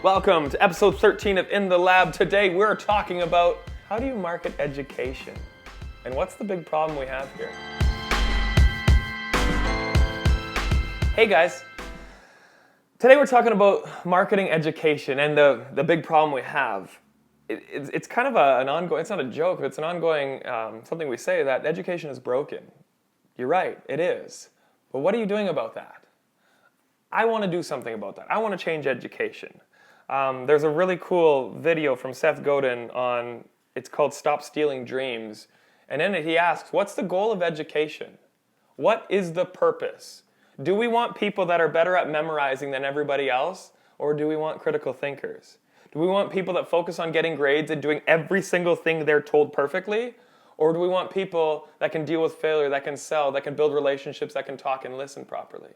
Welcome to episode 13 of In the Lab. Today we're talking about how do you market education and what's the big problem we have here. Hey guys, today we're talking about marketing education and the big problem we have. It's kind of an ongoing, it's not a joke, it's an ongoing something we say that education is broken. You're right, it is. But what are you doing about that? I want to do something about that. I want to change education. There's a really cool video from Seth Godin on, it's called Stop Stealing Dreams. And in it he asks, what's the goal of education? What is the purpose? Do we want people that are better at memorizing than everybody else? Or do we want critical thinkers? Do we want people that focus on getting grades and doing every single thing they're told perfectly? Or do we want people that can deal with failure, that can sell, that can build relationships, that can talk and listen properly?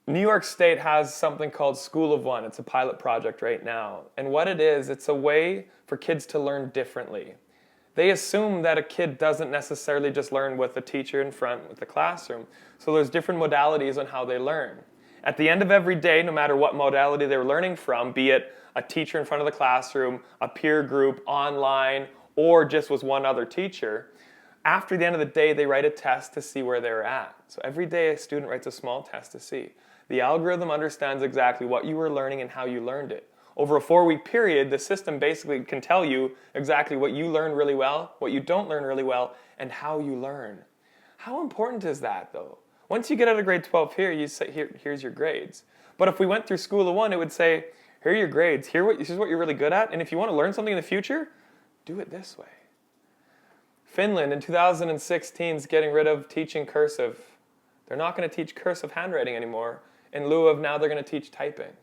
New York State has something called School of One. It's a pilot project right now. And what it is, it's a way for kids to learn differently. They assume that a kid doesn't necessarily just learn with a teacher in front with the classroom. So there's different modalities on how they learn. At the end of every day, no matter what modality they're learning from, be it a teacher in front of the classroom, a peer group, online, or just with one other teacher, after the end of the day, they write a test to see where they're at. So every day a student writes a small test to see. The algorithm understands exactly what you were learning and how you learned it. Over a 4-week period, the system basically can tell you exactly what you learned really well, what you don't learn really well, and how you learn. How important is that, though? Once you get out of grade 12 here, you say, here's your grades. But if we went through School of One, it would say, here are your grades, this is what you're really good at, and if you want to learn something in the future, do it this way. Finland in 2016 is getting rid of teaching cursive. They're not going to teach cursive handwriting anymore. In lieu of now they're going to teach typing.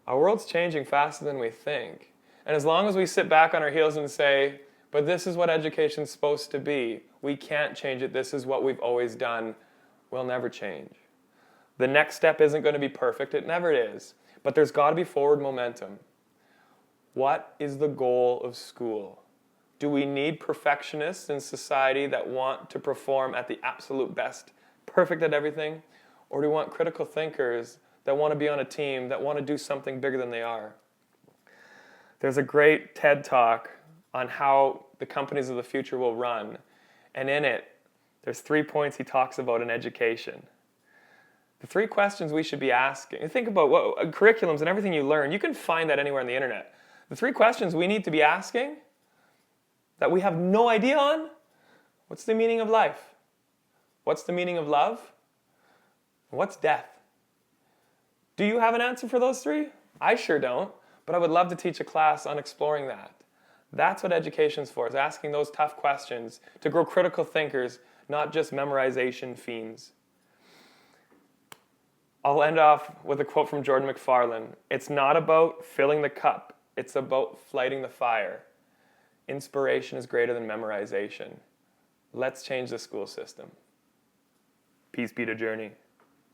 Our world's changing faster than we think. And as long as we sit back on our heels and say, but this is what education's supposed to be, we can't change it, this is what we've always done, we'll never change. The next step isn't going to be perfect, it never is. But there's got to be forward momentum. What is the goal of school? Do we need perfectionists in society that want to perform at the absolute best, perfect at everything? Or do we want critical thinkers that want to be on a team, that want to do something bigger than they are? There's a great TED Talk on how the companies of the future will run. And in it, there's 3 points he talks about in education. The 3 questions we should be asking. You think about curriculums and everything you learn. You can find that anywhere on the internet. The 3 questions we need to be asking that we have no idea on. What's the meaning of life? What's the meaning of love? What's death? Do you have an answer for those 3? I sure don't, but I would love to teach a class on exploring that. That's what education's for, is asking those tough questions to grow critical thinkers, not just memorization fiends. I'll end off with a quote from Jordan McFarlane. It's not about filling the cup, it's about lighting the fire. Inspiration is greater than memorization. Let's change the school system. Peace be to Journey.